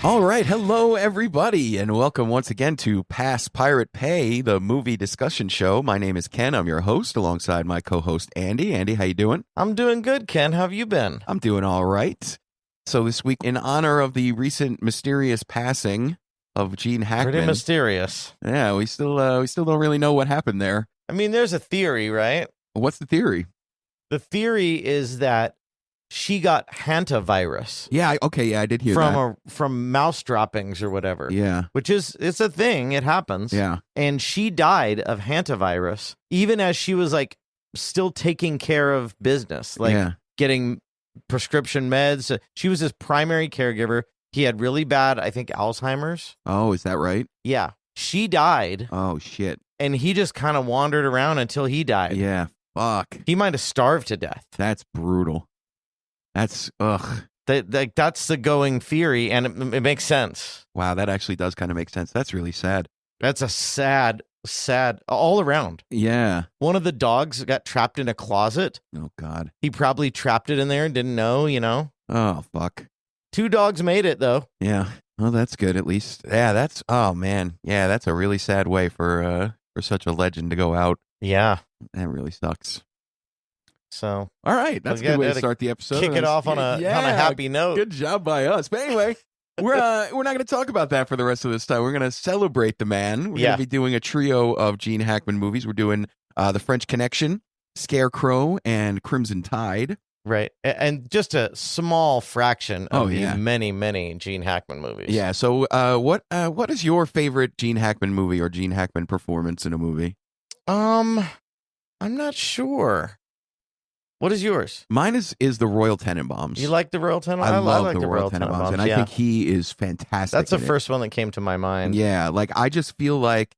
All right, hello everybody, and welcome once again to Pass Pirate Pay, the movie discussion show. My name is Ken. I'm your host, alongside my co-host Andy. Andy, how you doing? I'm doing good, Ken. How have you been? I'm doing all right. So this week, in honor of the recent mysterious passing of Gene Hackman, Pretty mysterious. Yeah, we still don't really know what happened there. I mean, there's a theory, right? What's the theory? The theory is that she got hantavirus. Yeah, I did hear that. From mouse droppings or whatever. Yeah. Which it's a thing. It happens. Yeah. And she died of hantavirus, even as she was like still taking care of business, like getting prescription meds. She was his primary caregiver. He had really bad, I think, Alzheimer's. Oh, is that right? Yeah. She died. Oh, shit. And he just kind of wandered around until he died. Yeah. Fuck. He might have starved to death. That's brutal. That's, ugh. That's the going theory, and it makes sense. Wow, that actually does kind of make sense. That's really sad. That's a sad, all around. Yeah. One of the dogs got trapped in a closet. Oh, God. He probably trapped it in there and didn't know, Oh, fuck. 2 dogs made it, though. Yeah. Well, that's good, at least. Yeah, oh, man. Yeah, that's a really sad way for such a legend to go out. Yeah. That really sucks. So, all right, that's a good way to start the episode. Kick it off on a happy note. Good job by us. But anyway, we're not going to talk about that for the rest of this time. We're going to celebrate the man. We're going to be doing a trio of Gene Hackman movies. We're doing The French Connection, Scarecrow, and Crimson Tide. Right, and just a small fraction of these many, many Gene Hackman movies. Yeah. So, what is your favorite Gene Hackman movie or Gene Hackman performance in a movie? I'm not sure. What is yours? Mine is the Royal Tenenbaums. You like the Royal Tenenbaums? I love the Royal Tenenbaums, and I think he is fantastic. That's the first one that came to my mind. Yeah, like I just feel like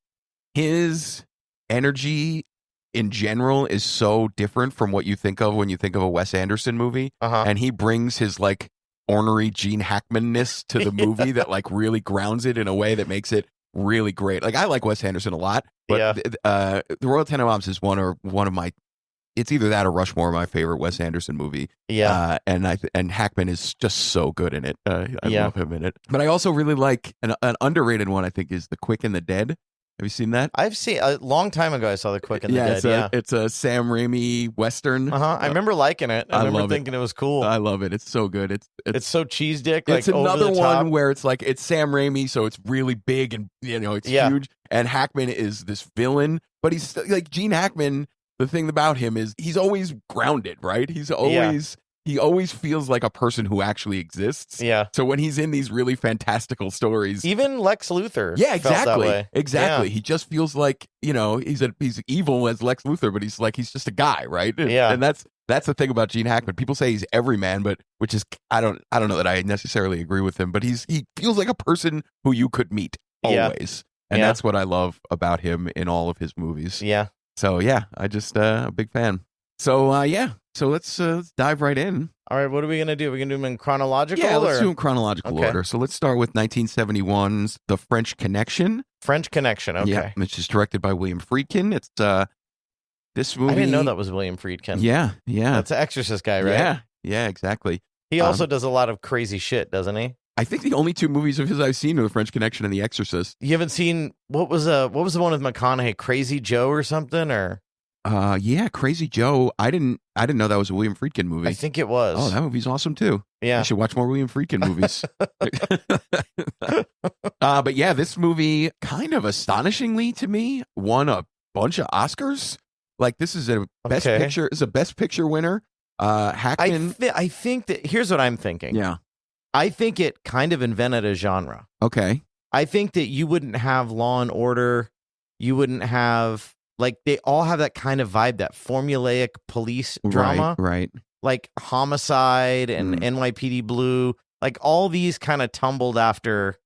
his energy in general is so different from what you think of when you think of a Wes Anderson movie, and he brings his like ornery Gene Hackman-ness to the movie that like really grounds it in a way that makes it really great. Like I like Wes Anderson a lot, but the Royal Tenenbaums is one of my. It's either that or Rushmore, my favorite Wes Anderson movie. Yeah, and Hackman is just so good in it. I love him in it. But I also really like an underrated one. I think is The Quick and the Dead. Have you seen that? I've seen a long time ago. I saw The Quick and the Dead. It's a Sam Raimi Western. I remember liking it. I remember thinking it was cool. I love it. It's so good. It's so cheese dick. It's like another one top. where it's like it's Sam Raimi, so it's really big and it's huge. And Hackman is this villain, but he's like Gene Hackman. The thing about him is he's always grounded, right? He always feels like a person who actually exists. Yeah. So when he's in these really fantastical stories, even Lex Luthor, exactly, felt that way. Exactly. Yeah. He just feels like he's evil as Lex Luthor, but he's just a guy, right? Yeah. And that's the thing about Gene Hackman. People say he's everyman, but which is I don't know that I necessarily agree with him, but he feels like a person who you could meet always, and that's what I love about him in all of his movies. Yeah. So yeah, I just a big fan. So so let's dive right in. All right, what are we gonna do? We're gonna do them in chronological. Yeah, let's do them in chronological order. So let's start with 1971's The French Connection. French Connection. Okay, yeah, which is directed by William Friedkin. It's this movie. I didn't know that was William Friedkin. Yeah. That's an Exorcist guy, right? Yeah, exactly. He also does a lot of crazy shit, doesn't he? I think the only 2 movies of his I've seen are The French Connection and The Exorcist. You haven't seen what was the one with McConaughey, Crazy Joe or something, or? Yeah, Crazy Joe. I didn't know that was a William Friedkin movie. I think it was. Oh, that movie's awesome too. Yeah, I should watch more William Friedkin movies. But yeah, this movie kind of astonishingly to me won a bunch of Oscars. Like this is a best picture. Is a best picture winner. Hackman. I think that here's what I'm thinking. Yeah. I think it kind of invented a genre. Okay. I think that you wouldn't have Law and Order. You wouldn't have, like, they all have that kind of vibe, that formulaic police drama. Right. Like Homicide and NYPD Blue. Like, all these kind of tumbled after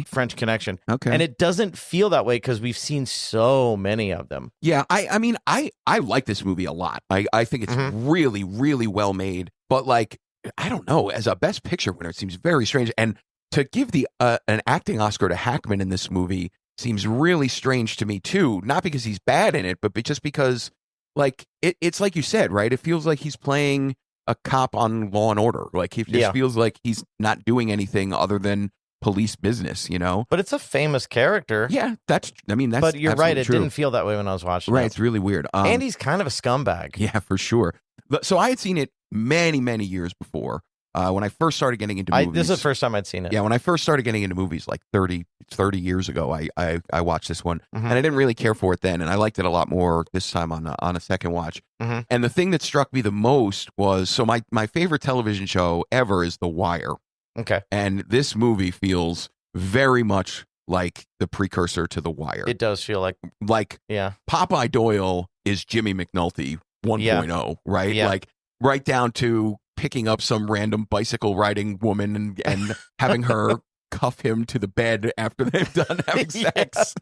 French Connection. Okay. And it doesn't feel that way because we've seen so many of them. Yeah, I mean, I like this movie a lot. I think it's really, really well made. But, like, I don't know, as a best picture winner, it seems very strange. And to give the an acting Oscar to Hackman in this movie seems really strange to me too. Not because he's bad in it, but just because, like, it's like you said, right? It feels like he's playing a cop on Law and Order. Like, he just feels like he's not doing anything other than police business, you know. But it's a famous character. Yeah, that's But you're right, it true. didn't feel that way when I was watching Right, it. it's really weird. And he's kind of a scumbag. Yeah, for sure. So I had seen it many, many years before. When I first started getting into movies. This is the first time I'd seen it. Yeah, when I first started getting into movies like 30 years ago, I watched this one. And I didn't really care for it then, and I liked it a lot more this time on a second watch. And the thing that struck me the most was, so my favorite television show ever is The Wire. Okay. And this movie feels very much like the precursor to The Wire. It does feel like Popeye Doyle is Jimmy McNulty 1.0, right? Yeah. Like right down to picking up some random bicycle riding woman and having her cuff him to the bed after they've done having sex.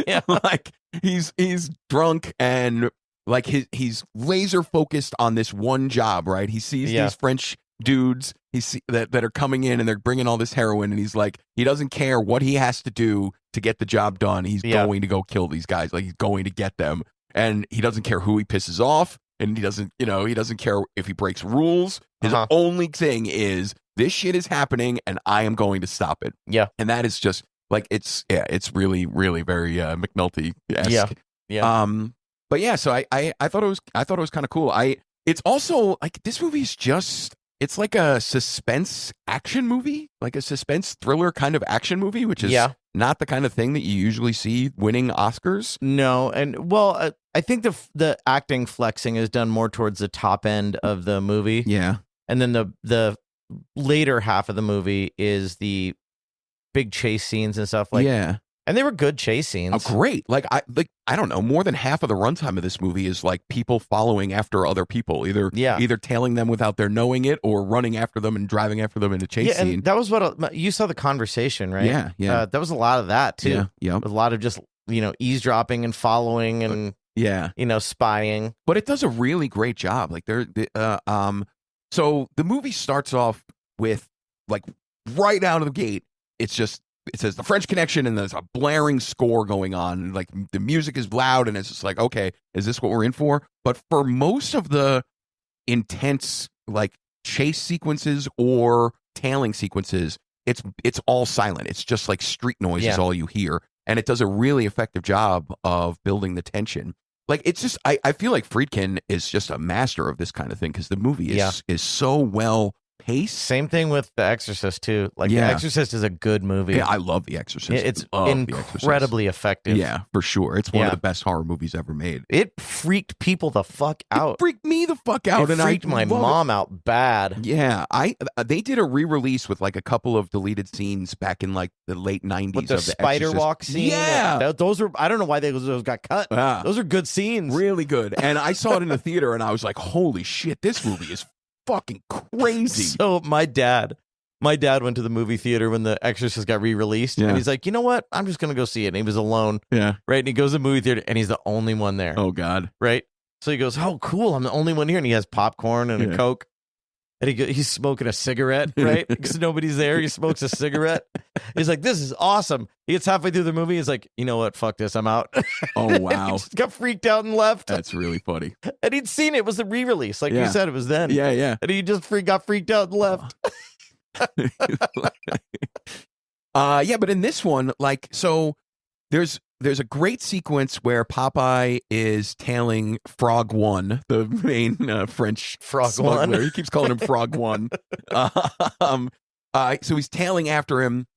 Yeah. Like he's drunk and like he's laser focused on this one job, right? He sees these French dudes that are coming in and they're bringing all this heroin, and he's like, he doesn't care what he has to do to get the job done. He's going to go kill these guys. Like he's going to get them, and he doesn't care who he pisses off. And he doesn't care if he breaks rules. His only thing is, this shit is happening and I am going to stop it. Yeah. And that is just like, it's really, really very McNulty-esque. Yeah. But yeah, so I thought it was kind of cool. It's also like, this movie is just, it's like a suspense action movie, like a suspense thriller kind of action movie, which is not the kind of thing that you usually see winning Oscars. No, and well, I think the acting flexing is done more towards the top end of the movie. Yeah, and then the later half of the movie is the big chase scenes and stuff like. Yeah, and they were good chase scenes. Oh, great! I don't know. More than half of the runtime of this movie is like people following after other people, either tailing them without their knowing it, or running after them and driving after them in a chase scene. And that was what you saw, the conversation, right? Yeah. That was a lot of that too. Yeah. A lot of just eavesdropping and following and spying. But it does a really great job. Like so the movie starts off with, like, right out of the gate, it says The French Connection, and there's a blaring score going on. And, like, the music is loud, and it's just like, okay, is this what we're in for? But for most of the intense, like, chase sequences or tailing sequences, it's all silent. It's just like street noise is all you hear. And it does a really effective job of building the tension. Like, it's just, I feel like Friedkin is just a master of this kind of thing, because the movie is so well paced. Same thing with The Exorcist too. Like, The Exorcist is a good movie. Yeah, I love The Exorcist. It's incredibly effective. Yeah, for sure. It's one of the best horror movies ever made. It freaked people the fuck out. It freaked me the fuck out. It freaked my mom out bad. Yeah, they did a re-release with like a couple of deleted scenes back in like the late 90s. With the spider Exorcist. walk scene. Yeah. Those are, I don't know why those got cut. Those are good scenes. Really good. And I saw it in the theater and I was like, holy shit, this movie is fucking crazy. So my dad went to the movie theater when The Exorcist got re-released, and he's like, you know what? I'm just gonna go see it. And he was alone. Yeah. Right. And he goes to the movie theater, and he's the only one there. Oh God. Right. So he goes, oh cool, I'm the only one here, and he has popcorn and a Coke. And he's smoking a cigarette, right? Because nobody's there. He smokes a cigarette. He's like, this is awesome. He gets halfway through the movie. He's like, you know what? Fuck this. I'm out. Oh, wow. He just got freaked out and left. That's really funny. And he'd seen it. It was the re-release. Like you said, it was then. Yeah. And he just got freaked out and left. But in this one, like, so there's a great sequence where Popeye is tailing Frog One, the main French Frog smuggler. One. He keeps calling him Frog One. So he's tailing after him.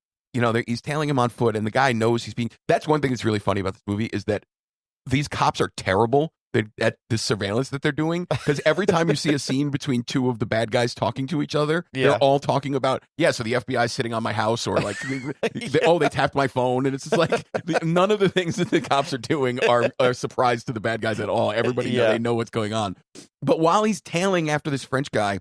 He's tailing him on foot, and the guy knows he's being. That's one thing that's really funny about this movie, is that these cops are terrible at the surveillance that they're doing, because every time you see a scene between two of the bad guys talking to each other, they're all talking about, so the FBI's sitting on my house, or like, they tapped my phone, and it's just like, none of the things that the cops are doing are a surprise to the bad guys at all. Everybody they know what's going on. But while he's tailing after this French guy,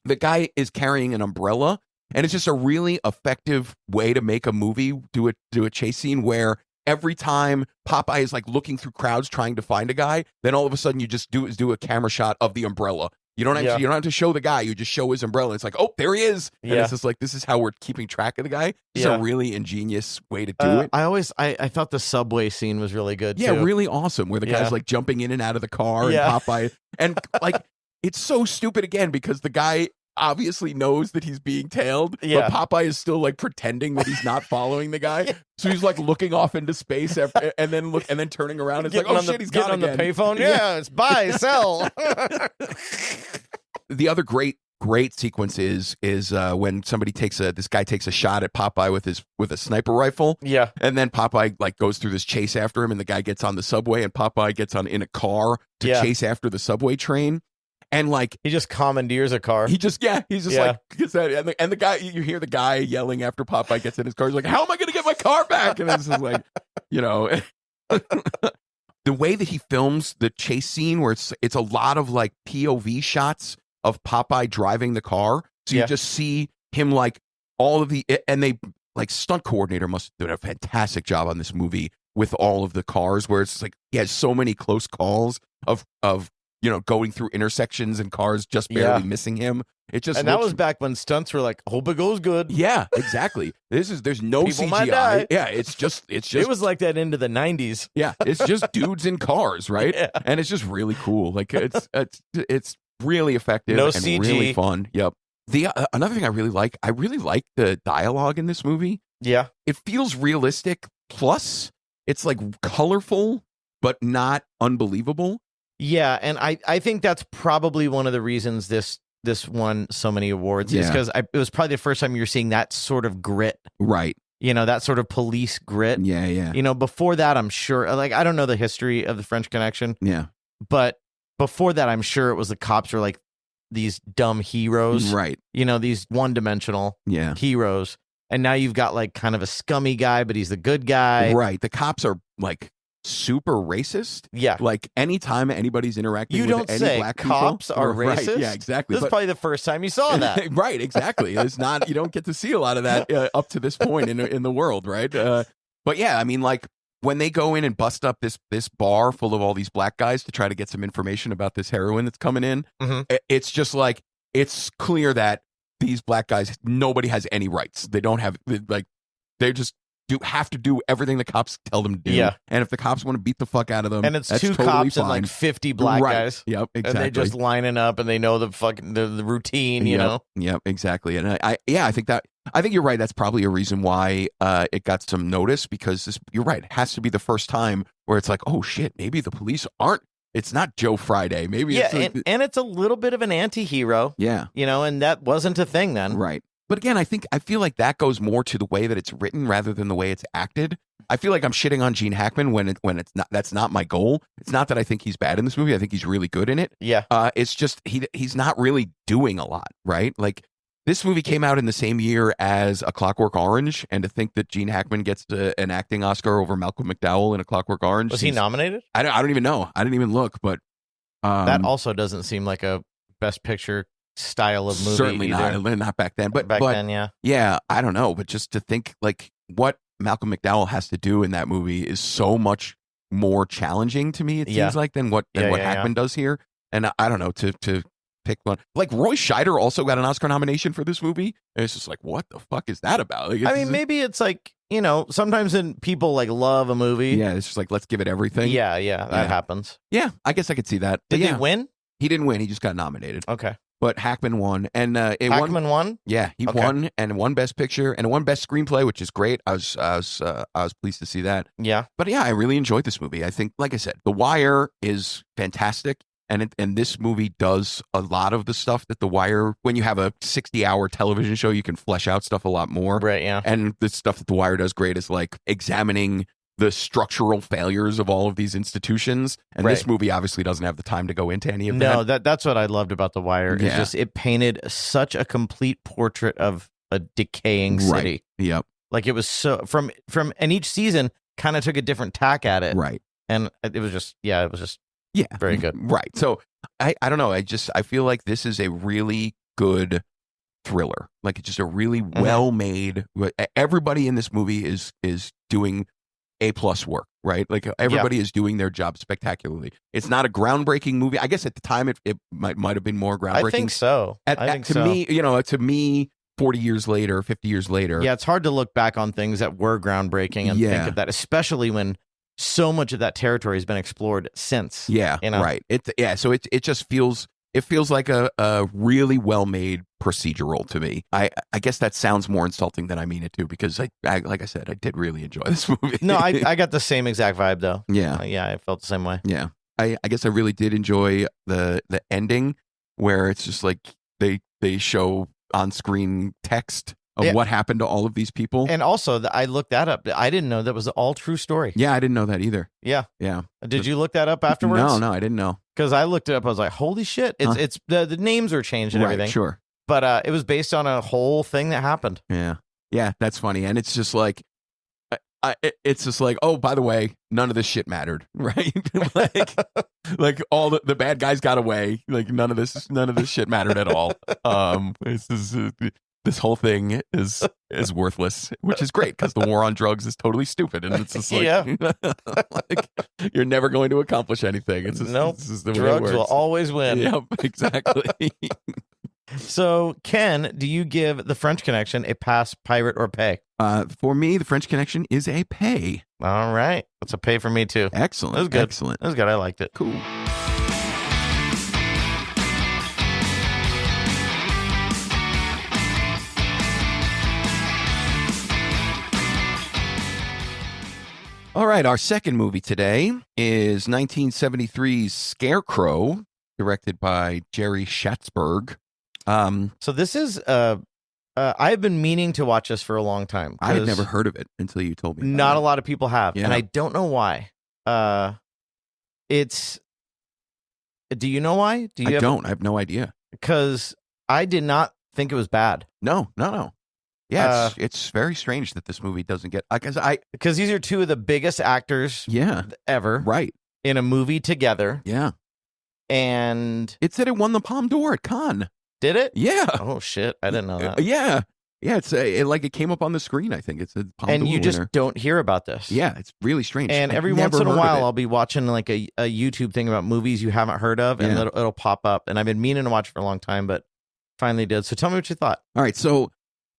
the guy is carrying an umbrella, and it's just a really effective way to make a movie do a chase scene where every time Popeye is like looking through crowds trying to find a guy, then all of a sudden you just do a camera shot of the umbrella. You don't have to show the guy. You just show his umbrella. It's like, oh, there he is. And it's just like, this is how we're keeping track of the guy. It's a really ingenious way to do it. I thought the subway scene was really good. Yeah, too. really awesome. Where the guy's like jumping in and out of the car, and Popeye, and like, it's so stupid again, because the guy, obviously knows that he's being tailed, but Popeye is still like pretending that he's not following the guy. So he's like looking off into space and then turning around. It's like, oh shit, he's got on the payphone. Yeah, it's buy, sell. The other great sequence is when somebody this guy takes a shot at Popeye with a sniper rifle. Yeah. And then Popeye like goes through this chase after him, and the guy gets on the subway, and Popeye gets in a car to chase after the subway train. And like he just commandeers a car. He's just like gets that, and the guy, you hear the guy yelling after Popeye gets in his car. He's like, "How am I going to get my car back?" And it's just like, the way that he films the chase scene, where it's a lot of like POV shots of Popeye driving the car, so you just see him like all of and they like stunt coordinator must have done a fantastic job on this movie with all of the cars, where it's like he has so many close calls of going through intersections and cars just barely missing him. That was back when stunts were like, hope it goes good. Yeah, exactly. There's no People CGI. Might die. Yeah, it's just. It was like that into the 90s. Yeah, it's just dudes in cars, right? Yeah. And it's just really cool. Like it's really effective No and CG. really fun. Yep. The another thing I really like the dialogue in this movie. Yeah. It feels realistic. Plus, it's like colorful, but not unbelievable. Yeah, and I think that's probably one of the reasons this won so many awards is because it was probably the first time you're seeing that sort of grit. Right. That sort of police grit. Yeah, yeah. Before that, I'm sure, like, I don't know the history of the French Connection. Yeah. But before that, I'm sure it was the cops were like these dumb heroes. Right. These one-dimensional heroes. And now you've got like kind of a scummy guy, but he's the good guy. Right. The cops are like super racist. Yeah. Like anytime anybody's interacting with any black people. Cops are racist? Right. Yeah, exactly. This is probably the first time you saw that. Right, exactly. It's not, you don't get to see a lot of that up to this point in the world, right? But yeah, I mean, like when they go in and bust up this bar full of all these black guys to try to get some information about this heroin that's coming in, it's just like, it's clear that these black guys, nobody has any rights. They don't have, like, they just have to do everything the cops tell them to do. Yeah. And if the cops want to beat the fuck out of them, and it's that's two totally cops fine. and like 50 black guys. Yep, exactly. And they just lining up and they know the fucking the routine, you know? Yep, exactly. And I think you're right. That's probably a reason why it got some notice, because you're right. It has to be the first time where it's like, oh shit, maybe the police aren't. It's not Joe Friday. Maybe it's like, and it's a little bit of an anti-hero. Yeah. And that wasn't a thing then. Right. But again, I feel like that goes more to the way that it's written rather than the way it's acted. I feel like I'm shitting on Gene Hackman when it's not. That's not my goal. It's not that I think he's bad in this movie. I think he's really good in it. Yeah. It's just he's not really doing a lot, right? Like this movie came out in the same year as A Clockwork Orange, and to think that Gene Hackman gets an acting Oscar over Malcolm McDowell in A Clockwork Orange. Was he nominated? I don't even know. I didn't even look, but that also doesn't seem like a Best Picture style of movie. Certainly either. not back then. But back then, yeah. Yeah, I don't know. But just to think like what Malcolm McDowell has to do in that movie is so much more challenging to me, it seems like, than what Hackman does here. And I don't know, to pick one. Like Roy Scheider also got an Oscar nomination for this movie. And it's just like, what the fuck is that about? Like, maybe it's like, sometimes when people like love a movie. Yeah, it's just like, let's give it everything. Yeah, that happens. Yeah, I guess I could see that. Did he win? He didn't win. He just got nominated. Okay. But Hackman won, and Hackman won. Yeah, he won, and won Best Picture and won Best Screenplay, which is great. I was pleased to see that. Yeah, but yeah, I really enjoyed this movie. I think, like I said, The Wire is fantastic, and this movie does a lot of the stuff that The Wire. When you have a 60-hour television show, you can flesh out stuff a lot more. Right. Yeah, and the stuff that The Wire does great is like examining the structural failures of all of these institutions, and this movie obviously doesn't have the time to go into any of that. No, that's what I loved about The Wire. It's just it painted such a complete portrait of a decaying city. Right. Yep. Like it was so from and each season kind of took a different tack at it. Right. And it was just very good. Right. So I don't know. I feel like this is a really good thriller. Like it's just a really well made. Everybody in this movie is doing A+ work, right? Like everybody is doing their job spectacularly. It's not a groundbreaking movie. I guess at the time it might have been more groundbreaking. I think so. To me, 40 years later, 50 years later. Yeah, it's hard to look back on things that were groundbreaking and think of that, especially when so much of that territory has been explored since. Yeah, right. So it just feels like a really well made procedural to me. I guess that sounds more insulting than I mean it to, because I like I said, I did really enjoy this movie. No, I got the same exact vibe though. Yeah. Yeah, I felt the same way. Yeah. I guess I really did enjoy the ending, where it's just like they show on screen text of what happened to all of these people. And also, I looked that up. I didn't know that was all true story. Yeah, I didn't know that either. Yeah. Yeah. Did you look that up afterwards? No, I didn't know. Because I looked it up. I was like, holy shit. It's the names are changed and everything. Sure. But it was based on a whole thing that happened. Yeah. Yeah, that's funny. And it's just like, it's just like, oh, by the way, none of this shit mattered, right? like all the bad guys got away. Like none of this shit mattered at all. This whole thing is worthless, which is great, because the war on drugs is totally stupid, and it's just like, like you're never going to accomplish anything. It's just, nope. It's just the way drugs it works. will always win. Yep, exactly. So, Ken, do you give The French Connection a pass, pirate, or pay? For me, The French Connection is a pay. All right. That's a pay for me, too. Excellent. That was good. Excellent. That was good. I liked it. Cool. All right, our second movie today is 1973's Scarecrow, directed by Jerry Schatzberg. So this is I've been meaning to watch this for a long time. I had never heard of it until you told me. Not a lot of people have, yeah. And I don't know why. Do you know why? I have no idea. Because I did not think it was bad. No. Yeah, it's very strange that this movie doesn't get, because these are two of the biggest actors ever, right, in a movie together. Yeah. And it said it won the Palme d'Or at Cannes. Did it? Yeah. Oh shit, I didn't know that. Yeah. It's it came up on the screen, I think. It's a Palme and d'Or you just winner. don't hear about this. Yeah, it's really strange. And every once in a while I'll be watching like a YouTube thing about movies you haven't heard of, and it'll pop up, and I've been meaning to watch it for a long time, but finally did. So tell me what you thought. All right, so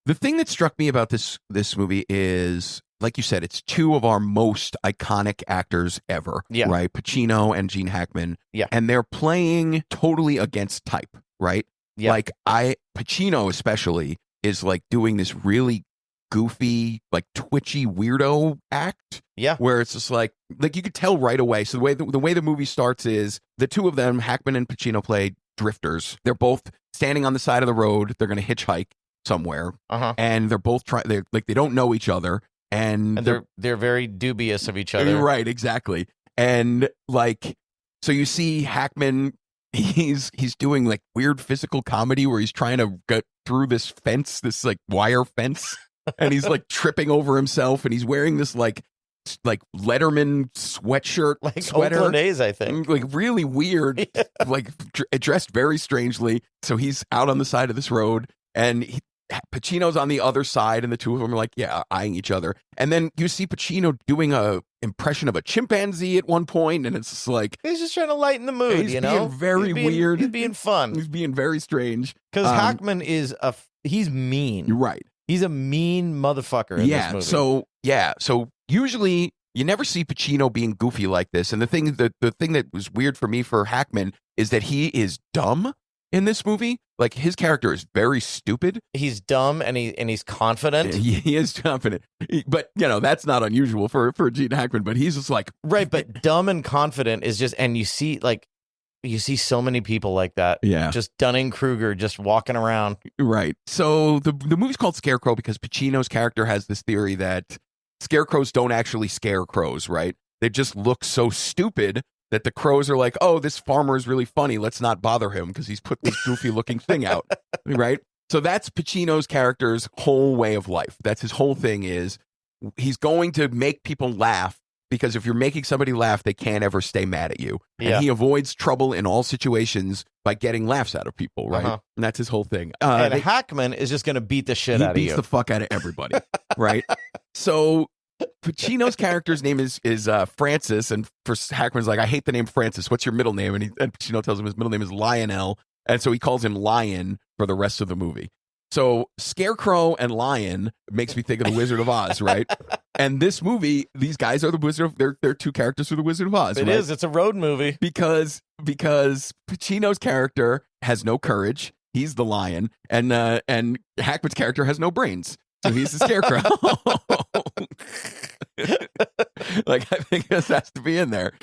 the thing that struck me about this movie is, like you said, it's two of our most iconic actors ever, right? Pacino and Gene Hackman. Yeah. And they're playing totally against type, right? Yeah. Like Pacino especially is like doing this really goofy, like twitchy weirdo act. Yeah. Where it's just like you could tell right away. So the way the movie starts is the two of them, Hackman and Pacino, play drifters. They're both standing on the side of the road. They're going to hitchhike somewhere, and they're both they don't know each other, and they're very dubious of each other, right? Exactly. And like, so you see Hackman, he's doing like weird physical comedy where he's trying to get through this fence, this like wire fence, and he's like tripping over himself, and he's wearing this like Letterman sweatshirt, like sweater, Oakland A's, I think, like really weird, like dressed very strangely. So he's out on the side of this road, and Pacino's on the other side, and the two of them are like, eyeing each other. And then you see Pacino doing a impression of a chimpanzee at one point, and it's just like he's just trying to lighten the mood. He's being very weird. He's being fun. He's being very strange. Because Hackman is he's mean. You're right. He's a mean motherfucker in this movie. So usually you never see Pacino being goofy like this. And the thing that was weird for me for Hackman is that he is dumb in this movie. Like, his character is very stupid. He's dumb and he's confident. He is confident. But, that's not unusual for Gene Hackman, but he's just like... Right, but dumb and confident is just... And you see so many people like that. Yeah. Just Dunning-Kruger just walking around. Right. So the movie's called Scarecrow because Pacino's character has this theory that scarecrows don't actually scare crows, right? They just look so stupid that the crows are like, oh, this farmer is really funny. Let's not bother him because he's put this goofy looking thing out, right? So that's Pacino's character's whole way of life. That's his whole thing is he's going to make people laugh because if you're making somebody laugh, they can't ever stay mad at you. Yeah. And he avoids trouble in all situations by getting laughs out of people, right? And that's his whole thing. And Hackman is just going to beat the shit out of you. He beats the fuck out of everybody, right? So... Pacino's character's name is Francis, and for Hackman's like, I hate the name Francis. What's your middle name? And Pacino tells him his middle name is Lionel, and so he calls him Lion for the rest of the movie. So Scarecrow and Lion makes me think of the Wizard of Oz, right? And this movie, these guys are the Wizard of they're two characters for the Wizard of Oz. It is. It's a road movie because Pacino's character has no courage. He's the lion, and Hackman's character has no brains, so he's the Scarecrow. Like, I think this has to be in there.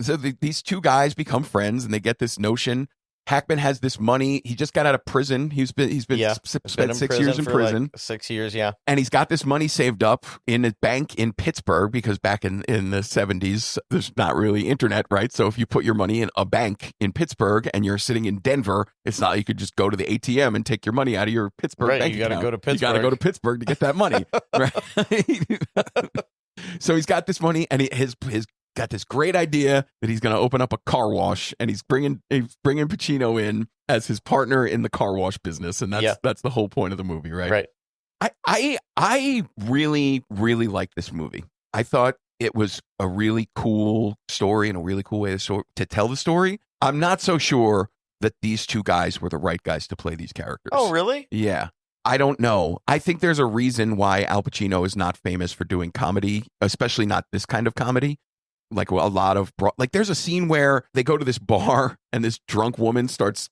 So these two guys become friends, and they get this notion. Hackman has this money. He just got out of prison. He's been spent 6 years in prison. Like 6 years, yeah. And he's got this money saved up in a bank in Pittsburgh, because back in the 70s, there's not really internet, right? So if you put your money in a bank in Pittsburgh and you're sitting in Denver, it's not like you could just go to the ATM and take your money out of your Pittsburgh bank account. You got to go to Pittsburgh. You got to go to Pittsburgh to get that money, right? So he's got this money, and he's got this great idea that he's going to open up a car wash, and he's bringing Pacino in as his partner in the car wash business, and that's the whole point of the movie, right? Right. I really, really like this movie. I thought it was a really cool story and a really cool way to tell the story. I'm not so sure that these two guys were the right guys to play these characters. Oh, really? Yeah. I don't know. I think there's a reason why Al Pacino is not famous for doing comedy, especially not this kind of comedy. Like a lot of there's a scene where they go to this bar and this drunk woman starts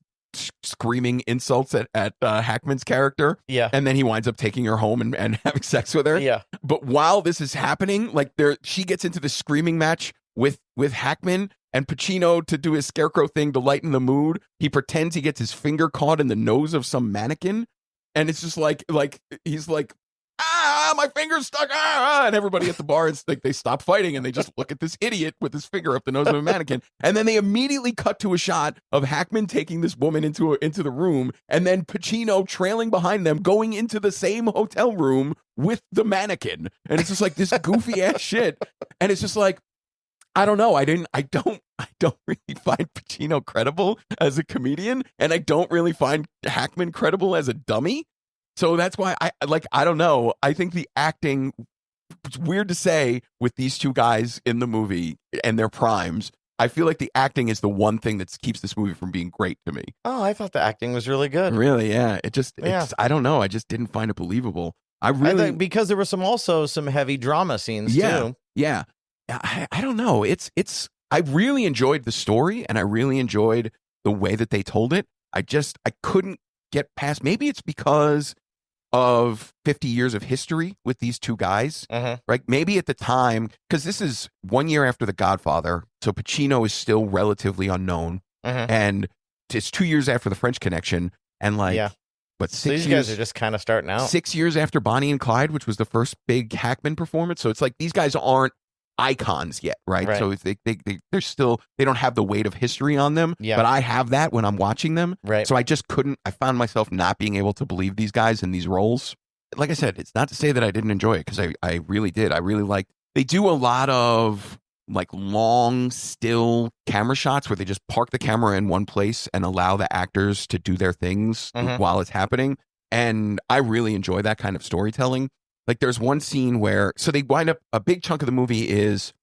screaming insults at Hackman's character. Yeah. And then he winds up taking her home and having sex with her. Yeah. But while this is happening, like she gets into the screaming match with Hackman, and Pacino, to do his Scarecrow thing to lighten the mood, he pretends he gets his finger caught in the nose of some mannequin. And it's just like he's like, my finger's stuck, and everybody at the bar is like, they stop fighting and they just look at this idiot with his finger up the nose of a mannequin. And then they immediately cut to a shot of Hackman taking this woman into the room, and then Pacino trailing behind them, going into the same hotel room with the mannequin. And it's just like this goofy ass shit. And it's just like, I don't know. I don't really find Pacino credible as a comedian, and I don't really find Hackman credible as a dummy. So that's why I don't know. I think the acting, it's weird to say with these two guys in the movie and their primes. I feel like the acting is the one thing that keeps this movie from being great to me. Oh, I thought the acting was really good. Really? Yeah. It's I don't know. I just didn't find it believable. I think because there were some heavy drama scenes too. Yeah. I don't know. I really enjoyed the story, and I really enjoyed the way that they told it. I couldn't get past, maybe it's because of 50 years of history with these two guys, right? Maybe at the time, because this is 1 year after The Godfather, so Pacino is still relatively unknown, and it's 2 years after The French Connection, and but 6 years, these guys are just kind of starting out. 6 years after Bonnie and Clyde, which was the first big Hackman performance. So it's like these guys aren't icons yet, right? So they're still, they don't have the weight of history on them, but I have that when I'm watching them, right? So I found myself not being able to believe these guys in these roles. Like I said, it's not to say that I didn't enjoy it, because I really did. I really liked, they do a lot of like long still camera shots where they just park the camera in one place and allow the actors to do their things while it's happening, and I really enjoy that kind of storytelling. Like there's one scene where, so they wind up, a big chunk of the movie is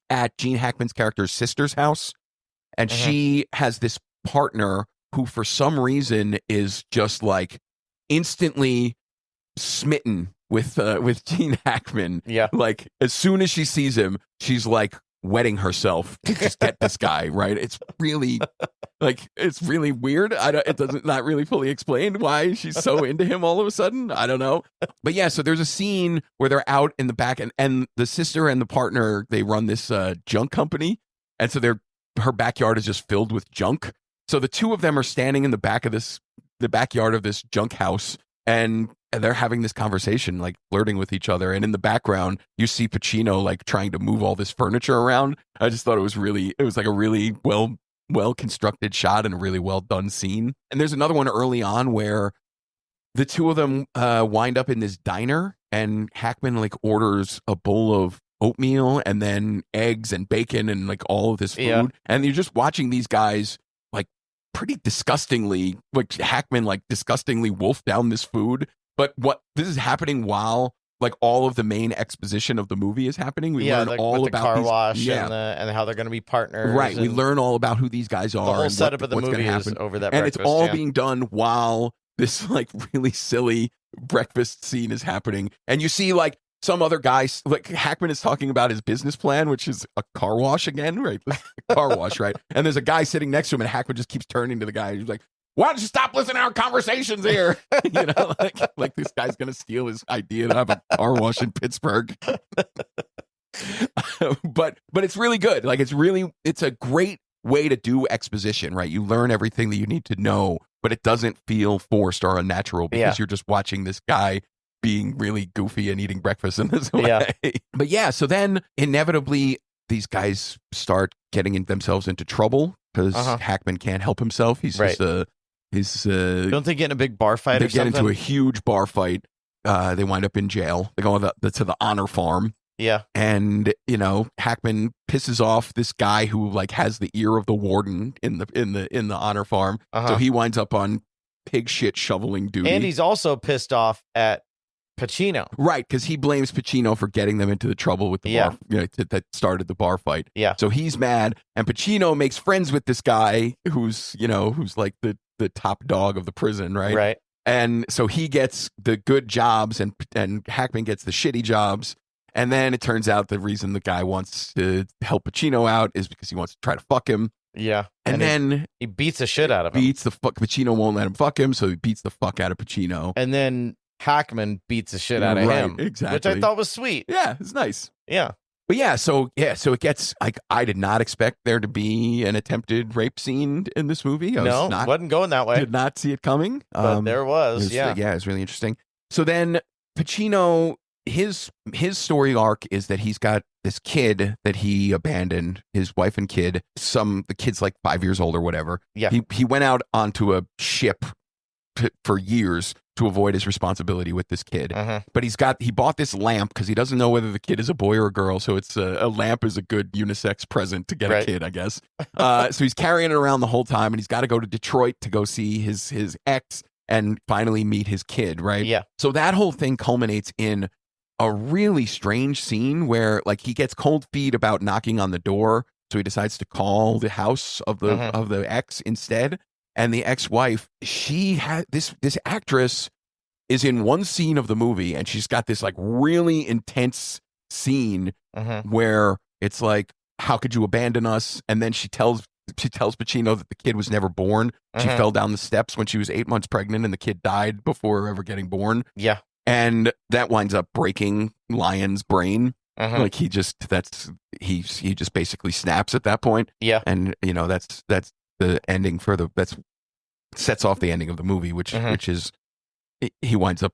at Gene Hackman's character's sister's house, and she has this partner who for some reason is just like instantly smitten with Gene Hackman. Yeah. Like as soon as she sees him, she's like wetting herself to just get this guy, right? It's really it's really weird. It doesn't, not really fully explained why she's so into him all of a sudden. I don't know. But yeah, so there's a scene where they're out in the back, and the sister and the partner, they run this junk company, and so her backyard is just filled with junk. So the two of them are standing in the backyard of this junk house, and they're having this conversation, like flirting with each other. And in the background, you see Pacino like trying to move all this furniture around. I just thought it was like a really well constructed shot and a really well done scene. And there's another one early on where the two of them wind up in this diner, and Hackman like orders a bowl of oatmeal and then eggs and bacon and like all of this food. And you're just watching these guys like pretty disgustingly, like Hackman like disgustingly wolf down this food. But this is happening while like all of the main exposition of the movie is happening. We learn all about the car wash and how they're going to be partners. Right. We learn all about who these guys are. The whole setup of the movie is over that breakfast. And it's all being done while this like really silly breakfast scene is happening. And you see like some other guys, like Hackman is talking about his business plan, which is a car wash again, right? Car wash, right? And there's a guy sitting next to him, and Hackman just keeps turning to the guy. He's like, why don't you stop listening to our conversations here? Like this guy's going to steal his idea to have a car wash in Pittsburgh. But it's really good. Like it's a great way to do exposition, right? You learn everything that you need to know, but it doesn't feel forced or unnatural because you're just watching this guy being really goofy and eating breakfast in this way. Yeah. But yeah, so then inevitably these guys start getting themselves into trouble because Hackman can't help himself. He's just don't they get in a big bar fight? They get into a huge bar fight. They wind up in jail. They go to the honor farm. Yeah. And Hackman pisses off this guy who like has the ear of the warden in the honor farm. So he winds up on pig shit shoveling duty. And he's also pissed off at Pacino. Right, because he blames Pacino for getting them into the trouble with the bar that started the bar fight. Yeah. So he's mad, and Pacino makes friends with this guy who's like the top dog of the prison, right? Right. And so he gets the good jobs, and Hackman gets the shitty jobs. And then it turns out the reason the guy wants to help Pacino out is because he wants to try to fuck him. Yeah. And then he beats the shit out of him. Pacino won't let him fuck him, so he beats the fuck out of Pacino. And then Hackman beats the shit out of him. Exactly. Which I thought was sweet. Yeah, it's nice. Yeah. But so it gets like, I did not expect there to be an attempted rape scene in this movie. Wasn't going that way. Did not see it coming. But there was. Yeah, it's really interesting. So then Pacino, his story arc is that he's got this kid that he abandoned, his wife and kid. The kid's like 5 years old or whatever. Yeah. He went out onto a ship for years to avoid his responsibility with this kid. But he bought this lamp because he doesn't know whether the kid is a boy or a girl. So it's a lamp is a good unisex present to get a kid, I guess. So he's carrying it around the whole time, and he's got to go to Detroit to go see his ex and finally meet his kid, right? Yeah. So that whole thing culminates in a really strange scene where like he gets cold feet about knocking on the door. So he decides to call the house of the ex instead. And the ex-wife, she had this actress is in one scene of the movie, and she's got this like really intense scene where it's like, how could you abandon us? And then she tells Pacino that the kid was never born. She fell down the steps when she was 8 months pregnant, and the kid died before ever getting born. Yeah. And that winds up breaking Lyon's brain. Like he just basically snaps at that point. Yeah. And that's the ending sets off the ending of the movie, which is he winds up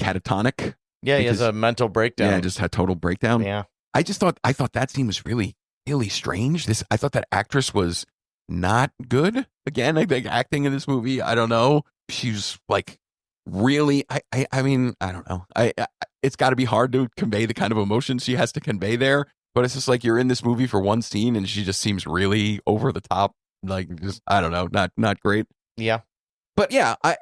catatonic. Yeah, he has a mental breakdown. Yeah, just had total breakdown. Yeah. I thought that scene was really, really strange. I thought that actress was not good. Again, I think acting in this movie, I don't know. She was like really, I mean, I don't know. It's got to be hard to convey the kind of emotions she has to convey there. But it's just like you're in this movie for one scene, and she just seems really over the top. Like, just, I don't know, not great. Yeah. But yeah, I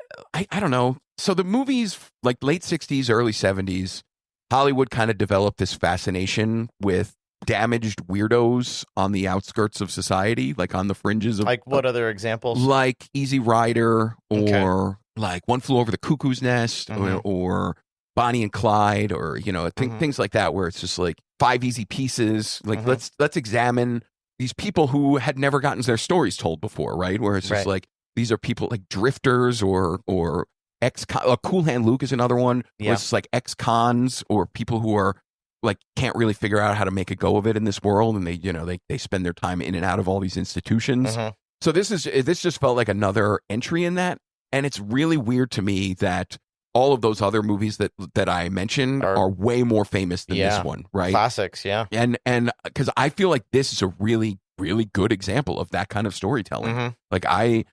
don't know. So the movies, like late 60s, early 70s, Hollywood kind of developed this fascination with damaged weirdos on the outskirts of society, like on the fringes of... Like what other examples? Like Easy Rider, or like One Flew Over the Cuckoo's Nest, or Bonnie and Clyde, or, things like that, where it's just like 5 easy pieces. Like, let's examine these people who had never gotten their stories told before, right? Where it's just like, these are people like drifters or Cool Hand Luke is another one. Where it's like ex-cons or people who are like can't really figure out how to make a go of it in this world, and they spend their time in and out of all these institutions. So this just felt like another entry in that, and it's really weird to me that all of those other movies that I mentioned are way more famous than this one, right? Classics, yeah. And because I feel like this is a really, really good example of that kind of storytelling. Like I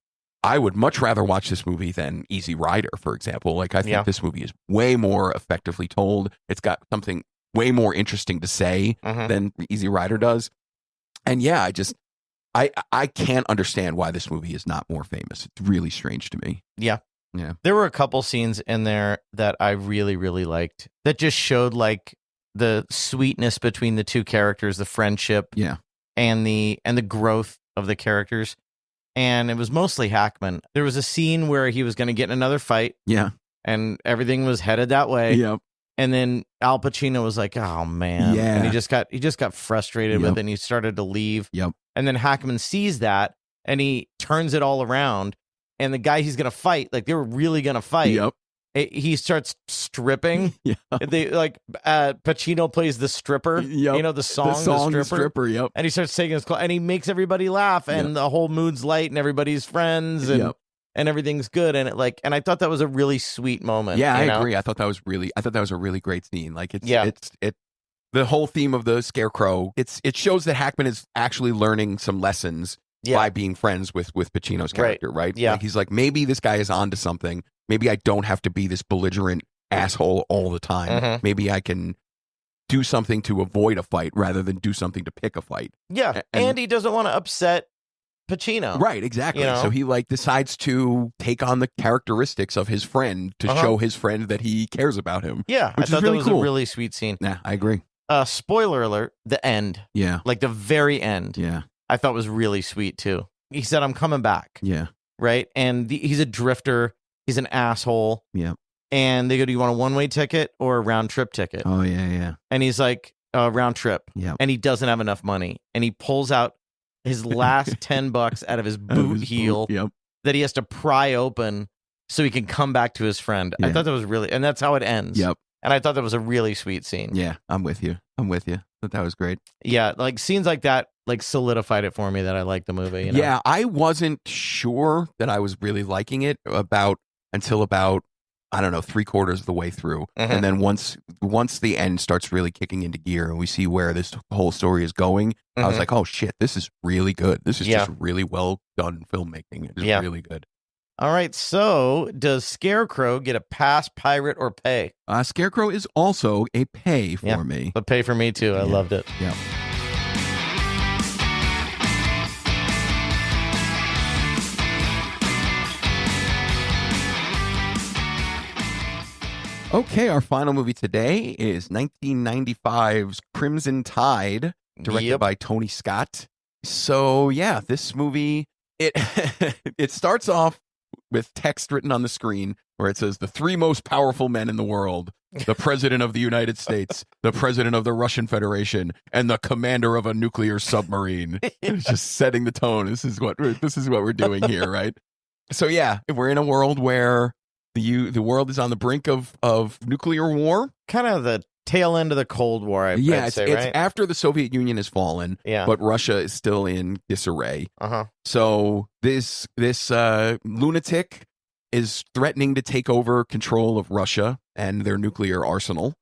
would much rather watch this movie than Easy Rider, for example. Like I think this movie is way more effectively told. It's got something way more interesting to say than Easy Rider does. And yeah, I can't understand why this movie is not more famous. It's really strange to me. Yeah. Yeah. There were a couple scenes in there that I really, really liked that just showed like the sweetness between the two characters, the friendship, and the growth of the characters. And it was mostly Hackman. There was a scene where he was going to get in another fight. Yeah. And everything was headed that way. Yep. And then Al Pacino was like, "Oh man." Yeah. And he just got frustrated with it, and he started to leave. Yep. And then Hackman sees that, and he turns it all around and the guy he's gonna fight, like they were really gonna fight. Yep. He starts stripping. Yeah. They Pacino plays the stripper. Yep. You know the song the stripper. Yep. And he starts taking his clothes, and he makes everybody laugh, and the whole mood's light, and everybody's friends, and everything's good, and I thought that was a really sweet moment. Yeah, I agree. I thought that was a really great scene. Like it's the whole theme of the Scarecrow. It shows that Hackman is actually learning some lessons by being friends with Pacino's character, right? Yeah. Like he's like, maybe this guy is onto something. Maybe I don't have to be this belligerent asshole all the time. Mm-hmm. Maybe I can do something to avoid a fight rather than do something to pick a fight. Yeah, and he doesn't want to upset Pacino. Right, exactly. You know? So he decides to take on the characteristics of his friend to show his friend that he cares about him. Yeah, which I thought is really that was cool. a really sweet scene. Yeah, I agree. Spoiler alert, the end. Yeah. Like the very end. Yeah. I thought was really sweet too. He said, I'm coming back. Yeah. Right? And he's a drifter. He's an asshole. Yeah. And they go, do you want a one-way ticket or a round-trip ticket? Oh, yeah. And he's like, round trip. Yeah. And he doesn't have enough money. And he pulls out his last $10 out of his boot heel that he has to pry open so he can come back to his friend. Yeah. I thought that was really, and that's how it ends. Yep. And I thought that was a really sweet scene. Yeah, I'm with you. That was great. Yeah, like scenes like that, like solidified it for me that I liked the movie. You know? Yeah, I wasn't sure that I was really liking it until about, I don't know, 3/4 of the way through. Mm-hmm. And then once the end starts really kicking into gear and we see where this whole story is going, I was like, oh shit, this is really good. This is just really well done filmmaking. It's really good. All right, so does Scarecrow get a pass, pirate, or pay? Scarecrow is also a pay for me. But pay for me too. I loved it. Yeah. Okay, our final movie today is 1995's Crimson Tide, directed by Tony Scott. So yeah, this movie, it starts off with text written on the screen where it says the three most powerful men in the world: the president of the United States, the president of the Russian Federation, and the commander of a nuclear submarine. It's just setting the tone. This is what we're doing here, right? So yeah, we're in a world where the world is on the brink of nuclear war. Kind of the tail end of the Cold War, I'd say, it's right? after the Soviet Union has fallen, but Russia is still in disarray. So this lunatic is threatening to take over control of Russia and their nuclear arsenal.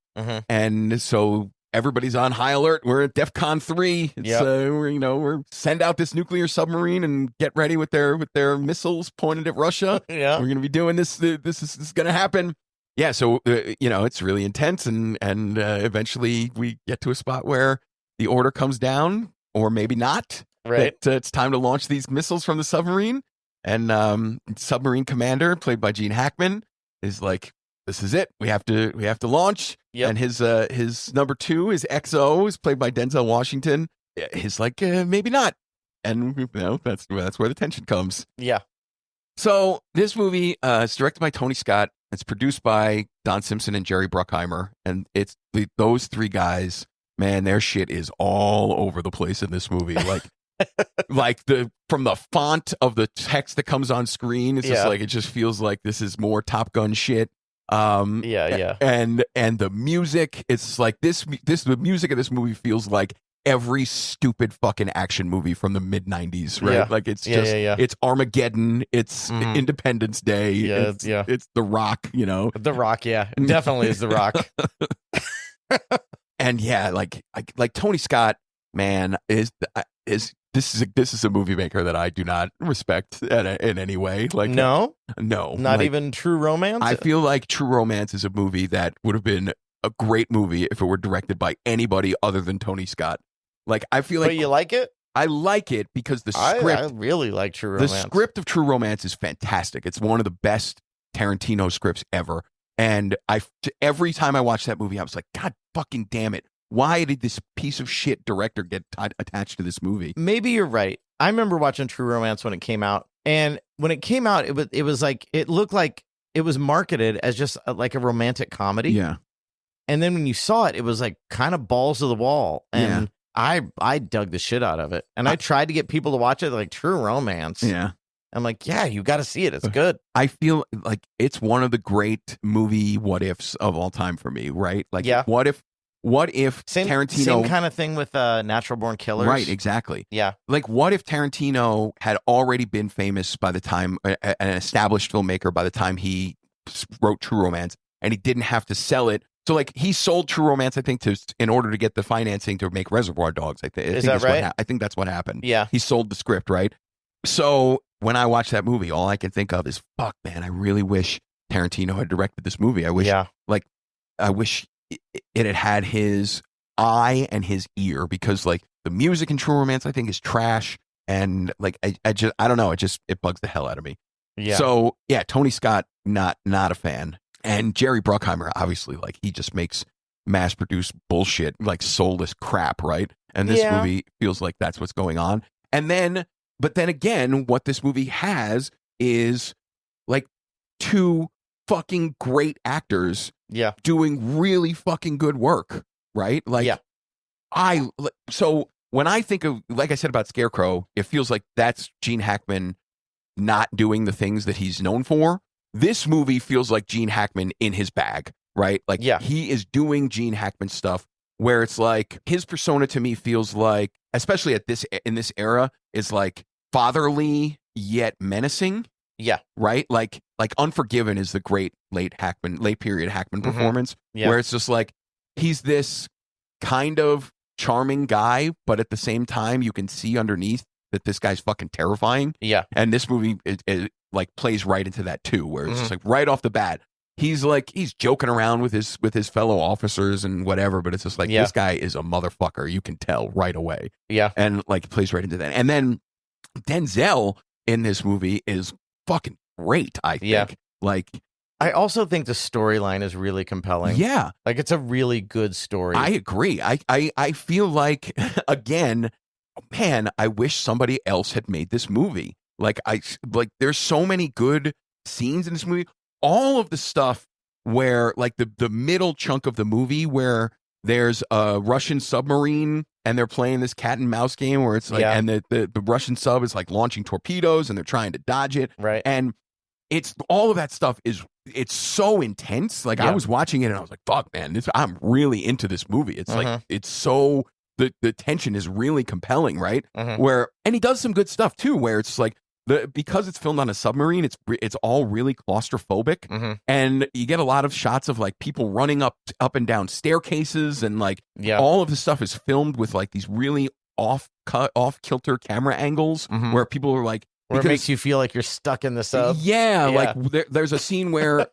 And so everybody's on high alert. We're at DEFCON 3. It's we're send out this nuclear submarine and get ready with their missiles pointed at Russia. We're going to be doing this. This is going to happen. Yeah, so it's really intense, and eventually we get to a spot where the order comes down, or maybe not. Right, that, it's time to launch these missiles from the submarine, and submarine commander, played by Gene Hackman, is like, "This is it. We have to launch." And his number two, his XO, is played by Denzel Washington. He's like, maybe not, and that's where the tension comes. Yeah. So this movie is directed by Tony Scott. It's produced by Don Simpson and Jerry Bruckheimer, and it's those three guys. Man, their shit is all over the place in this movie. Like, from the font of the text that comes on screen, it's just like, it just feels like this is more Top Gun shit. And the music, it's like the music of this movie feels like every stupid fucking action movie from the mid 90s, right? Yeah. Like it's it's Armageddon, it's Independence Day, it's The Rock, The Rock, definitely is The Rock. And like Tony Scott, man, this is a movie maker that I do not respect in any way. Like no, not like, even True Romance. I feel like True Romance is a movie that would have been a great movie if it were directed by anybody other than Tony Scott. Like, I feel like, but you like it? I like it because the script. I really like True Romance. The script of True Romance is fantastic. It's one of the best Tarantino scripts ever. And every time I watch that movie, I was like, God fucking damn it! Why did this piece of shit director get attached to this movie? Maybe you're right. I remember watching True Romance when it came out, and when it came out, it was like, it looked like it was marketed as just like a romantic comedy. Yeah. And then when you saw it, it was like kind of balls to the wall, and I dug the shit out of it, and I tried to get people to watch it, like True Romance. Yeah. I'm like, yeah, you got to see it. It's good. I feel like it's one of the great movie what ifs of all time for me, right? Like, what if Tarantino... Same kind of thing with Natural Born Killers. Right, exactly. Yeah. Like, what if Tarantino had already been famous by the time, an established filmmaker by the time he wrote True Romance, and he didn't have to sell it. So, like, he sold True Romance, I think, in order to get the financing to make Reservoir Dogs. Is that right? I think that's what happened. Yeah. He sold the script, right? So, when I watch that movie, all I can think of is, fuck, man, I really wish Tarantino had directed this movie. I wish, I wish it had had his eye and his ear, because, like, the music in True Romance, I think, is trash. And, like, I don't know. It bugs the hell out of me. Yeah. So, yeah, Tony Scott, not a fan. And Jerry Bruckheimer, obviously, like, he just makes mass-produced bullshit, like, soulless crap, right? And this movie feels like that's what's going on. But then again, what this movie has is, like, two fucking great actors doing really fucking good work, right? Like, so when I think of, like I said about Scarecrow, it feels like that's Gene Hackman not doing the things that he's known for. This movie feels like Gene Hackman in his bag, right? Like, he is doing Gene Hackman stuff where it's like his persona to me feels like, especially in this era, is like fatherly yet menacing. Yeah. Right? Like Unforgiven is the great late period Hackman performance, where it's just like he's this kind of charming guy, but at the same time you can see underneath that this guy's fucking terrifying. Yeah. And this movie it like plays right into that too, where it's just like right off the bat, he's joking around with his fellow officers and whatever, but it's just like this guy is a motherfucker. You can tell right away. Yeah. And like plays right into that. And then Denzel in this movie is fucking great, I think. Yeah. Like, I also think the storyline is really compelling. Yeah. Like, it's a really good story. I agree. I feel like, again, man, I wish somebody else had made this movie. Like, there's so many good scenes in this movie. All of the stuff where, like, the middle chunk of the movie where there's a Russian submarine and they're playing this cat and mouse game where it's like, and the Russian sub is like launching torpedoes and they're trying to dodge it. Right. And it's all of that stuff it's so intense. Like, I was watching it and I was like, fuck, man, I'm really into this movie. It's like, it's so, the tension is really compelling, right? And he does some good stuff too, where it's like, because it's filmed on a submarine, it's all really claustrophobic, and you get a lot of shots of like people running up and down staircases, and like all of the stuff is filmed with like these really off kilter camera angles where people are like, where it makes you feel like you're stuck in the sub. Yeah, like there's a scene where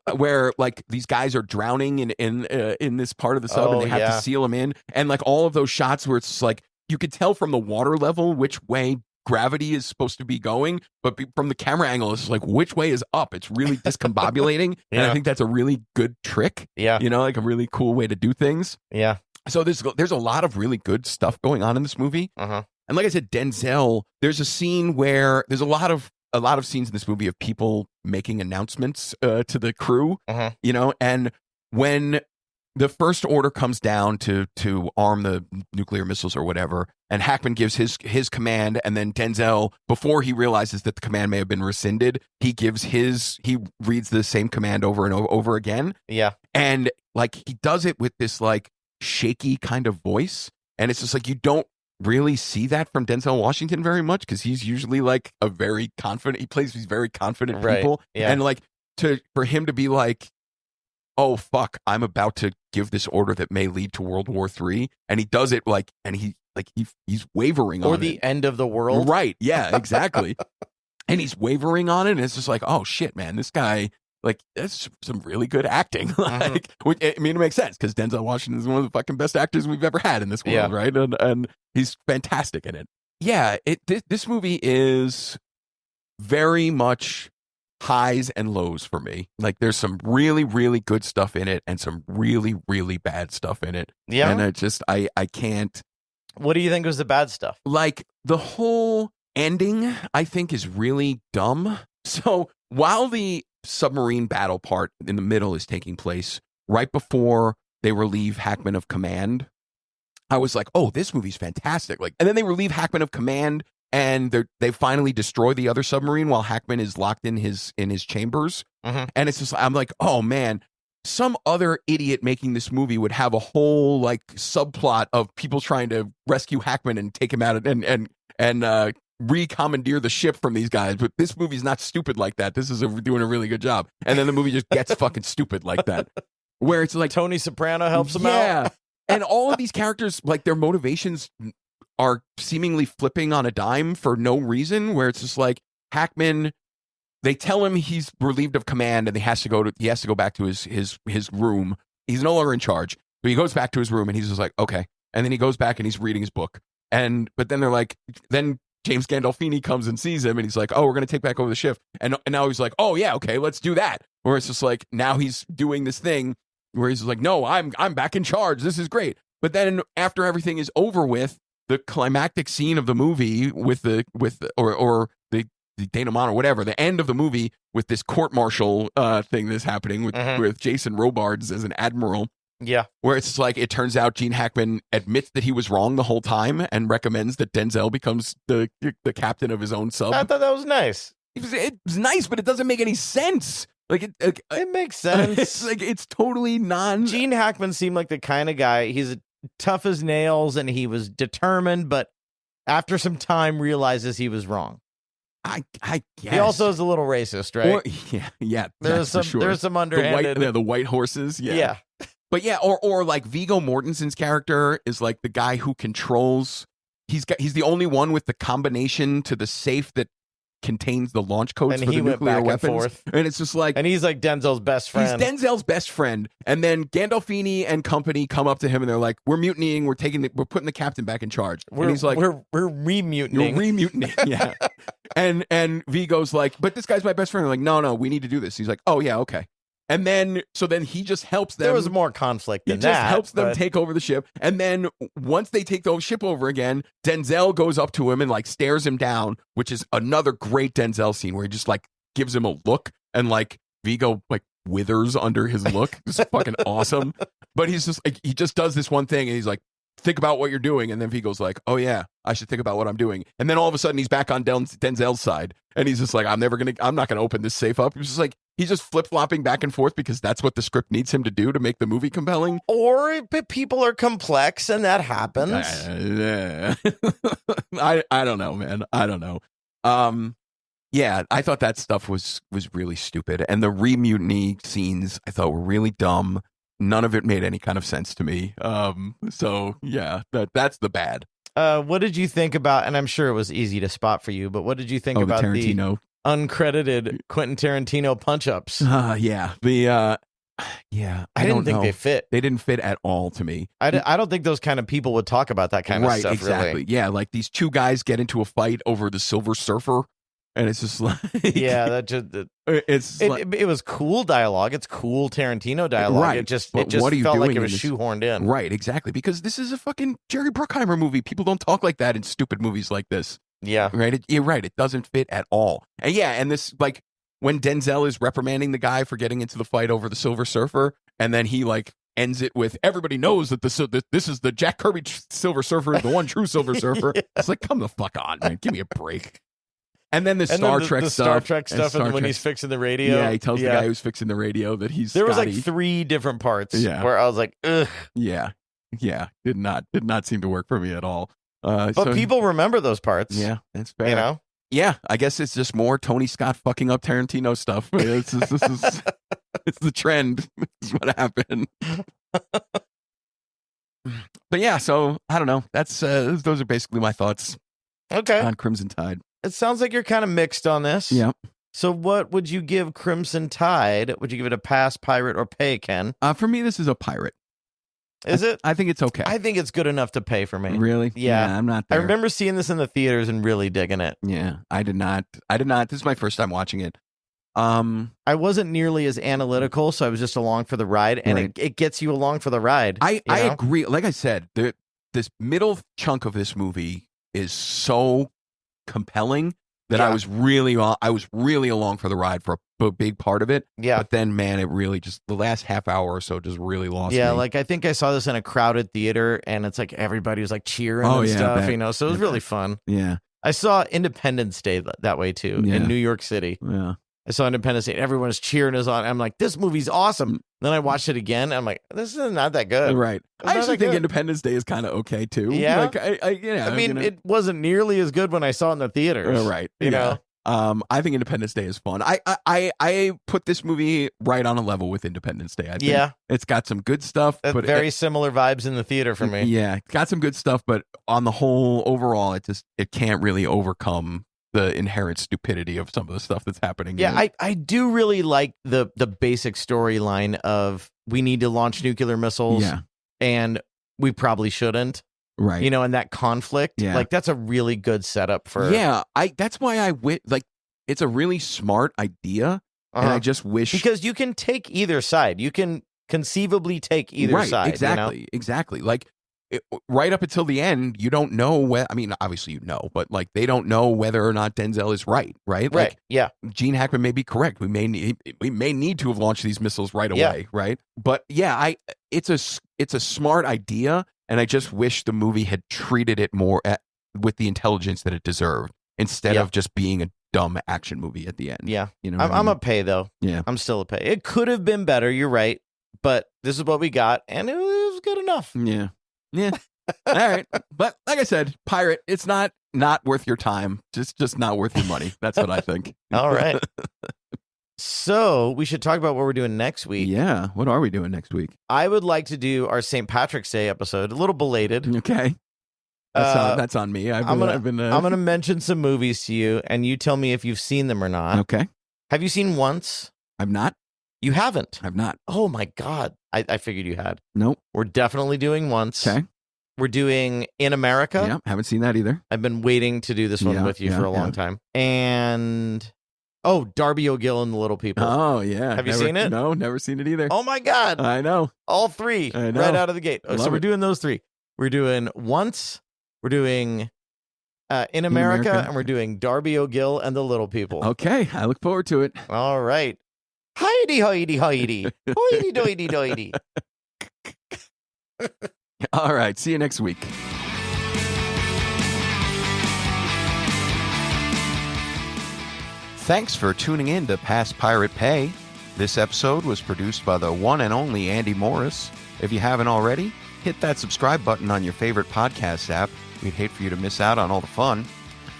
like these guys are drowning in this part of the sub, and they have to seal them in, and like all of those shots where it's like you could tell from the water level which way gravity is supposed to be going, but from the camera angle, it's like which way is up. It's really discombobulating, and I think that's a really good trick. Yeah, you know, like a really cool way to do things. Yeah. So there's a lot of really good stuff going on in this movie. And like I said, Denzel, there's a scene where there's a lot of scenes in this movie of people making announcements to the crew, you know, and when the first order comes down to arm the nuclear missiles or whatever, and Hackman gives his command, and then Denzel, before he realizes that the command may have been rescinded, he reads the same command over and over again. Yeah. And like he does it with this like shaky kind of voice, and it's just like you don't really see that from Denzel Washington very much, because he's usually like he plays these very confident people. Yeah. And like for him to be like, oh fuck, I'm about to give this order that may lead to World War III, and he does it like, and he's wavering on it. Or the end of the world. Right. Yeah, exactly. And he's wavering on it, and it's just like, oh shit, man, this guy, like, that's some really good acting. Like, I mean, it makes sense because Denzel Washington is one of the fucking best actors we've ever had in this world, right? And he's fantastic in it. Yeah, this movie is very much highs and lows for me. Like, there's some really, really good stuff in it and some really, really bad stuff in it. Yeah. And I can't. What do you think was the bad stuff? Like, the whole ending, I think, is really dumb. So while the submarine battle part in the middle is taking place, right before they relieve Hackman of command, I was like, oh, this movie's fantastic. Like, and then they relieve Hackman of command, and they finally destroy the other submarine while Hackman is locked in his chambers. And it's just, I'm like, oh man, some other idiot making this movie would have a whole like subplot of people trying to rescue Hackman and take him out and recommandeer the ship from these guys. But this movie's not stupid like that. This is doing a really good job. And then the movie just gets fucking stupid like that, where it's like Tony Soprano helps him out. And all of these characters, like their motivations are seemingly flipping on a dime for no reason, where it's just like Hackman, they tell him he's relieved of command and he has to go back to his room. He's no longer in charge. But he goes back to his room and he's just like, okay. And then he goes back and he's reading his book. But then they're like, then James Gandolfini comes and sees him and he's like, oh, we're going to take back over the ship. And now he's like, oh yeah, okay, let's do that. Or it's just like, now he's doing this thing where he's like, no, I'm back in charge. This is great. But then after everything is over with, the climactic scene of the movie with the denouement or whatever, the end of the movie with this court-martial thing that's happening with Jason Robards as an admiral. Yeah. Where it's like, it turns out Gene Hackman admits that he was wrong the whole time and recommends that Denzel becomes the captain of his own sub. I thought that was nice. It was nice, but it doesn't make any sense. Like it makes sense. It's like, it's totally Gene Hackman seemed like the kind of guy, he's tough as nails and he was determined, but after some time realizes he was wrong. I guess. He also is a little racist, right? Yeah. There's some underhanded. The white horses. Yeah. But yeah, or like Viggo Mortensen's character is like the guy who controls. He's the only one with the combination to the safe that contains the launch codes for the nuclear weapons. And it's just like, and he's like Denzel's best friend. He's Denzel's best friend. And then Gandolfini and company come up to him and they're like, we're mutinying. We're putting the captain back in charge. And he's like, we're re-mutinying. You're re-mutinying. Yeah. And Vigo's like, but this guy's my best friend. They're like, no, we need to do this. He's like, oh yeah, okay. And then he just helps them. There was more conflict than that. He just helps them take over the ship. And then once they take the ship over again, Denzel goes up to him and like stares him down, which is another great Denzel scene where he just like gives him a look and like Viggo like withers under his look. It's fucking awesome. But he's just like, he just does this one thing and he's like, think about what you're doing. And then Vigo's like, oh yeah, I should think about what I'm doing. And then all of a sudden he's back on Denzel's side. And he's just like, I'm not going to open this safe up. He's just like, he's just flip-flopping back and forth because that's what the script needs him to do to make the movie compelling. Or people are complex and that happens. I don't know, man. I don't know. Yeah, I thought that stuff was really stupid. And the re-mutiny scenes I thought were really dumb. None of it made any kind of sense to me. So yeah, that's the bad. What did you think about, and I'm sure it was easy to spot for you, but what did you think about the uncredited Quentin Tarantino punch-ups? Yeah. I didn't think they fit. They didn't fit at all to me. I don't think those kind of people would talk about that kind of stuff. Exactly. Really. Yeah, like these two guys get into a fight over the Silver Surfer. And it's just like, yeah, it was cool dialogue. It's cool Tarantino dialogue. Right. It just felt like it was shoehorned in. Right, exactly. Because this is a fucking Jerry Bruckheimer movie. People don't talk like that in stupid movies like this. Yeah. Right. You're right. It doesn't fit at all. And yeah, and this, like, when Denzel is reprimanding the guy for getting into the fight over the Silver Surfer, and then he like ends it with, everybody knows that this is the Jack Kirby Silver Surfer, the one true Silver Surfer. Yeah. It's like, come the fuck on, man. Give me a break. And then the Star Trek stuff, and when he's fixing the radio. Yeah, he tells the guy who's fixing the radio that he's There Scotty. Was like 3 different parts where I was like, ugh. Yeah. Did not seem to work for me at all. But people remember those parts. Yeah, that's fair. You know? Yeah, I guess it's just more Tony Scott fucking up Tarantino stuff. It's the trend. This is what happened. But yeah, so I don't know. That's those are basically my thoughts. Okay. On Crimson Tide. It sounds like you're kind of mixed on this. Yeah. So what would you give Crimson Tide? Would you give it a pass, pirate, or pay, Ken? For me, this is a pirate. Is it? I think it's okay. I think it's good enough to pay for me. Really? Yeah. I'm not there. I remember seeing this in the theaters and really digging it. Yeah, I did not. This is my first time watching it. I wasn't nearly as analytical, so I was just along for the ride, and it gets you along for the ride. I agree. Like I said, this middle chunk of this movie is so compelling that I was really along for the ride for a big part of it. Yeah. But then, man, it really just, the last half hour or so just really lost me. Yeah, like I think I saw this in a crowded theater and it's like everybody was like cheering and stuff, you know, so it was really fun. Yeah. I saw Independence Day that way too in New York City. Yeah. I saw Independence Day. Everyone's cheering us on. I'm like, this movie's awesome. Then I watched it again. I'm like, this is not that good. Right. I actually think Independence Day is kind of okay too. Yeah. Like, I mean, it wasn't nearly as good when I saw it in the theaters. Right. You know. I think Independence Day is fun. I put this movie right on a level with Independence Day. I think it's got some good stuff, but very similar vibes in the theater for me. Yeah, it's got some good stuff, but on the whole, overall, it can't really overcome the inherent stupidity of some of the stuff that's happening. Yeah, I do really like the basic storyline of we need to launch nuclear missiles, and we probably shouldn't. Right. You know, and that conflict, like that's a really good setup for. Yeah, that's why it's a really smart idea, and I just wish, because you can take either side. You can conceivably take either side. Exactly. Like right up until the end, you don't know I mean, obviously you know, but like they don't know whether or not Denzel is right. Like, Gene Hackman may be correct. We may need to have launched these missiles right away. Right. But it's a smart idea. And I just wish the movie had treated it more with the intelligence that it deserved, instead of just being a dumb action movie at the end. Yeah. You know, I'm a pay though. Yeah. I'm still a pay. It could have been better. You're right. But this is what we got. And it was good enough. Yeah. Yeah. All right. But like I said, Pirate, it's not worth your time. Just not worth your money. That's what I think. All right. So we should talk about what we're doing next week. Yeah. What are we doing next week? I would like to do our St. Patrick's Day episode, a little belated. Okay. That's on me. I'm going to mention some movies to you, and you tell me if you've seen them or not. Okay. Have you seen Once? I've not. You haven't? I've not. Oh, my God. I figured you had. Nope. We're definitely doing Once. Okay. We're doing In America. Yeah, haven't seen that either. I've been waiting to do this one with you for a long time. And... oh, Darby O'Gill and the Little People. Oh, yeah. Have you seen it? No, never seen it either. Oh, my God. I know. All three. I know. Right out of the gate. So we're doing those three. We're doing Once. We're doing In America. And we're doing Darby O'Gill and the Little People. Okay. I look forward to it. All right. Hoity, hoity, hoity. Hoity, doity, doity. All right. See you next week. Thanks for tuning in to Past Pirate Pay. This episode was produced by the one and only Andy Morris. If you haven't already, hit that subscribe button on your favorite podcast app. We'd hate for you to miss out on all the fun.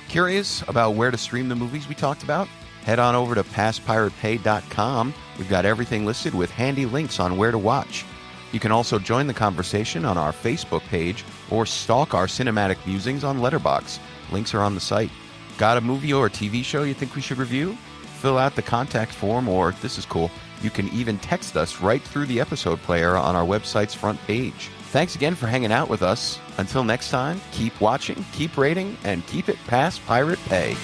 Curious about where to stream the movies we talked about? Head on over to pastpiratepay.com. We've got everything listed with handy links on where to watch. You can also join the conversation on our Facebook page or stalk our cinematic musings on Letterboxd. Links are on the site. Got a movie or a TV show you think we should review? Fill out the contact form, or this is cool, you can even text us right through the episode player on our website's front page. Thanks again for hanging out with us. Until next time, keep watching, keep rating, and keep it past Pirate Pay.